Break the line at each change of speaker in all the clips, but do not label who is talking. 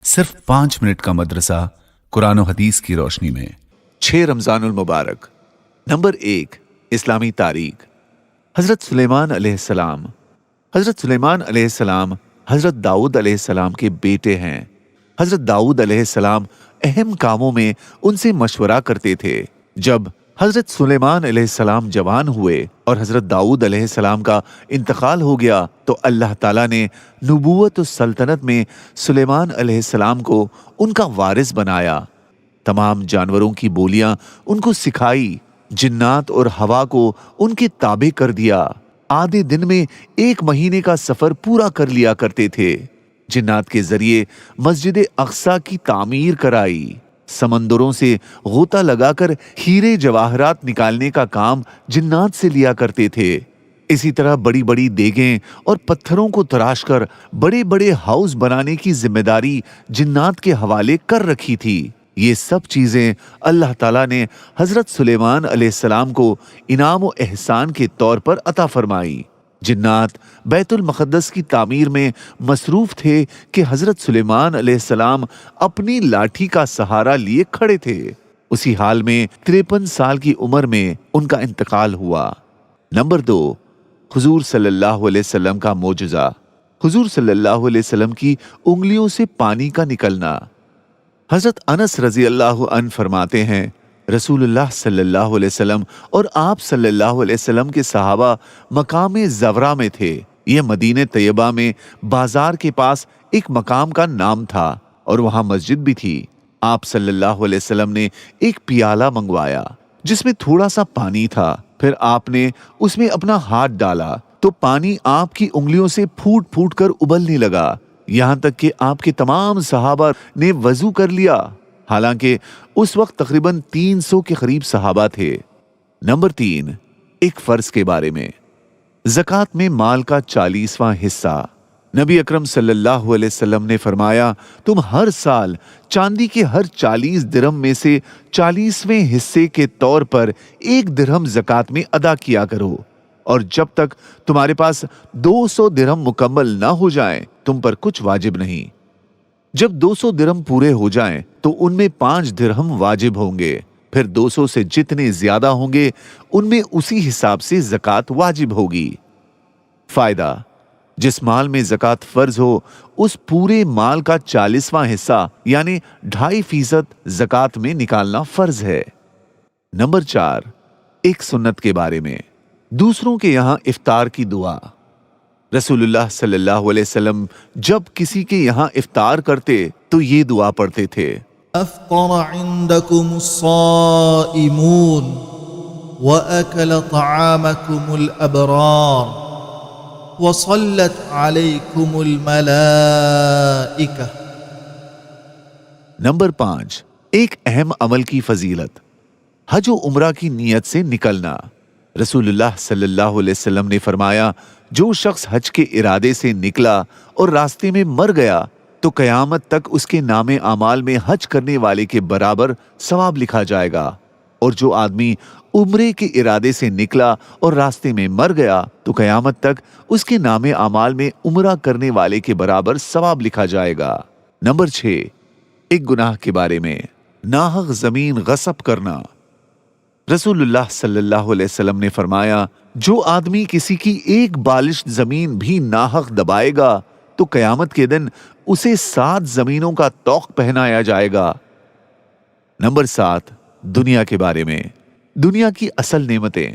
صرف 5 منٹ کا مدرسہ قرآن و حدیث کی روشنی میں
6 رمضان المبارک۔ نمبر 1، اسلامی تاریخ۔ حضرت سلیمان علیہ السلام۔ حضرت سلیمان علیہ السلام حضرت داؤد علیہ السلام کے بیٹے ہیں۔ حضرت داؤد علیہ السلام اہم کاموں میں ان سے مشورہ کرتے تھے۔ جب حضرت سلیمان علیہ السلام جوان ہوئے اور حضرت داؤد علیہ السلام کا انتقال ہو گیا تو اللہ تعالیٰ نے نبوت و سلطنت میں سلیمان علیہ السلام کو ان کا وارث بنایا۔ تمام جانوروں کی بولیاں ان کو سکھائی، جنات اور ہوا کو ان کے تابع کر دیا۔ آدھے دن میں 1 مہینے کا سفر پورا کر لیا کرتے تھے۔ جنات کے ذریعے مسجد اقصی کی تعمیر کرائی۔ سمندروں سے غوطہ لگا کر ہیرے جواہرات نکالنے کا کام جنات سے لیا کرتے تھے۔ اسی طرح بڑی بڑی دیگیں اور پتھروں کو تراش کر بڑے بڑے ہاؤس بنانے کی ذمہ داری جنات کے حوالے کر رکھی تھی۔ یہ سب چیزیں اللہ تعالیٰ نے حضرت سلیمان علیہ السلام کو انعام و احسان کے طور پر عطا فرمائی۔ جنات بیت المقدس کی تعمیر میں مصروف تھے کہ حضرت سلیمان علیہ السلام اپنی لاٹھی کا سہارا لیے کھڑے تھے۔ اسی حال میں 53 سال کی عمر میں ان کا انتقال ہوا۔ نمبر 2، حضور صلی اللہ علیہ وسلم کا معجزہ۔ حضور صلی اللہ علیہ وسلم کی انگلیوں سے پانی کا نکلنا۔ حضرت انس رضی اللہ عنہ فرماتے ہیں، رسول اللہ صلی اللہ علیہ وسلم اور آپ صلی اللہ علیہ وسلم کے صحابہ مقام زورہ میں تھے۔ یہ مدینہ طیبہ میں بازار کے پاس ایک مقام کا نام تھا اور وہاں مسجد بھی تھی۔ آپ صلی اللہ علیہ وسلم نے ایک پیالہ منگوایا جس میں تھوڑا سا پانی تھا۔ پھر آپ نے اس میں اپنا ہاتھ ڈالا تو پانی آپ کی انگلیوں سے پھوٹ پھوٹ کر ابلنے لگا، یہاں تک کہ آپ کے تمام صحابہ نے وضو کر لیا، حالانکہ اس وقت تقریباً 300 کے قریب صحابہ تھے۔ نمبر 3، ایک فرض کے بارے میں۔ زکوٰۃ میں مال کا 40واں حصہ۔ نبی اکرم صلی اللہ علیہ وسلم نے فرمایا، تم ہر سال چاندی کے ہر 40 درہم میں سے 40ویں حصے کے طور پر 1 درہم زکوٰۃ میں ادا کیا کرو، اور جب تک تمہارے پاس 200 درہم مکمل نہ ہو جائیں تم پر کچھ واجب نہیں۔ جب 200 درہم پورے ہو جائیں تو ان میں 5 درہم واجب ہوں گے، پھر 200 سے جتنے زیادہ ہوں گے ان میں اسی حساب سے زکوٰۃ واجب ہوگی۔ فائدہ: جس مال میں زکوٰۃ فرض ہو اس پورے مال کا 40واں حصہ یعنی 2.5% زکوٰۃ میں نکالنا فرض ہے۔ نمبر 4، ایک سنت کے بارے میں۔ دوسروں کے یہاں افطار کی دعا۔ رسول اللہ صلی اللہ علیہ وسلم جب کسی کے یہاں افطار کرتے تو یہ دعا پڑھتے تھے،
افطر عندكم الصائمون وأكل طعامكم الأبرار وصلت عليكم الملائكة۔
نمبر 5، ایک اہم عمل کی فضیلت۔ حج و عمرہ کی نیت سے نکلنا۔ رسول اللہ صلی اللہ علیہ وسلم نے فرمایا، جو شخص حج کے ارادے سے نکلا اور راستے میں مر گیا تو قیامت تک اس کے نام اعمال میں حج کرنے والے کے برابر ثواب لکھا جائے گا، اور جو آدمی عمرے کے ارادے سے نکلا اور راستے میں مر گیا تو قیامت تک اس کے نام اعمال میں عمرہ کرنے والے کے برابر ثواب لکھا جائے گا۔ نمبر 6، ایک گناہ کے بارے میں۔ ناحق زمین غصب کرنا۔ رسول اللہ صلی اللہ علیہ وسلم نے فرمایا، جو آدمی کسی کی ایک بالشت زمین بھی ناحق دبائے گا تو قیامت کے دن اسے 7 زمینوں کا طوق پہنایا جائے گا۔ نمبر 7، دنیا کے بارے میں۔ دنیا کی اصل نعمتیں۔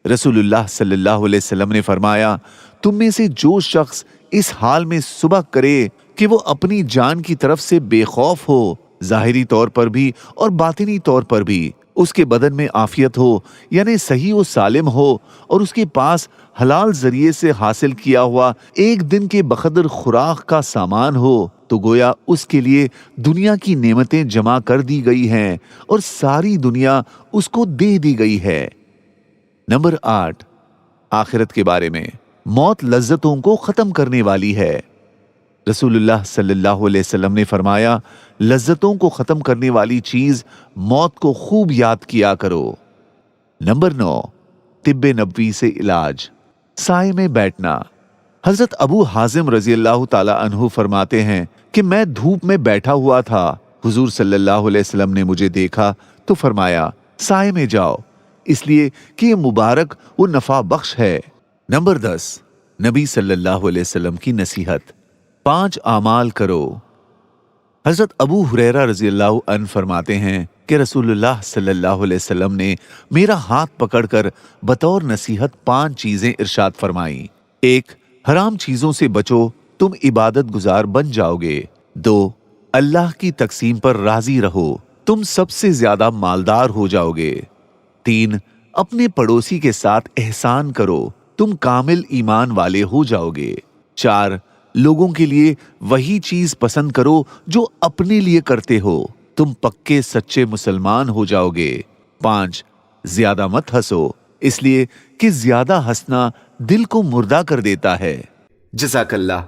رسول اللہ صلی اللہ علیہ وسلم نے فرمایا، تم میں سے جو شخص اس حال میں صبح کرے کہ وہ اپنی جان کی طرف سے بے خوف ہو، ظاہری طور پر بھی اور باطنی طور پر بھی، اس کے بدن میں عافیت ہو یعنی صحیح و سالم ہو، اور اس کے پاس حلال ذریعے سے حاصل کیا ہوا ایک دن کے بقدر خوراک کا سامان ہو، تو گویا اس کے لیے دنیا کی نعمتیں جمع کر دی گئی ہیں اور ساری دنیا اس کو دے دی گئی ہے۔ نمبر 8، آخرت کے بارے میں۔ موت لذتوں کو ختم کرنے والی ہے۔ رسول اللہ صلی اللہ علیہ وسلم نے فرمایا، لذتوں کو ختم کرنے والی چیز موت کو خوب یاد کیا کرو۔ نمبر 9، طب نبوی سے علاج۔ سائے میں بیٹھنا۔ حضرت ابو حازم رضی اللہ تعالی عنہ فرماتے ہیں کہ میں دھوپ میں بیٹھا ہوا تھا، حضور صلی اللہ علیہ وسلم نے مجھے دیکھا تو فرمایا سائے میں جاؤ، اس لیے کہ یہ مبارک و نفع بخش ہے۔ نمبر 10، نبی صلی اللہ علیہ وسلم کی نصیحت، 5 اعمال کرو۔ حضرت ابو ہریرہ رضی اللہ عنہ فرماتے ہیں کہ رسول اللہ صلی اللہ علیہ وسلم نے میرا ہاتھ پکڑ کر بطور نصیحت 5 چیزیں ارشاد فرمائیں۔ 1، حرام چیزوں سے بچو، تم عبادت گزار بن جاؤ گے۔ 2، اللہ کی تقسیم پر راضی رہو، تم سب سے زیادہ مالدار ہو جاؤ گے۔ 3، اپنے پڑوسی کے ساتھ احسان کرو، تم کامل ایمان والے ہو جاؤ گے۔ 4، لوگوں کے لیے وہی چیز پسند کرو جو اپنے لیے کرتے ہو، تم پکے سچے مسلمان ہو جاؤ گے۔ 5، زیادہ مت ہنسو، اس لیے کہ زیادہ ہنسنا دل کو مردہ کر دیتا ہے۔
جزاک اللہ۔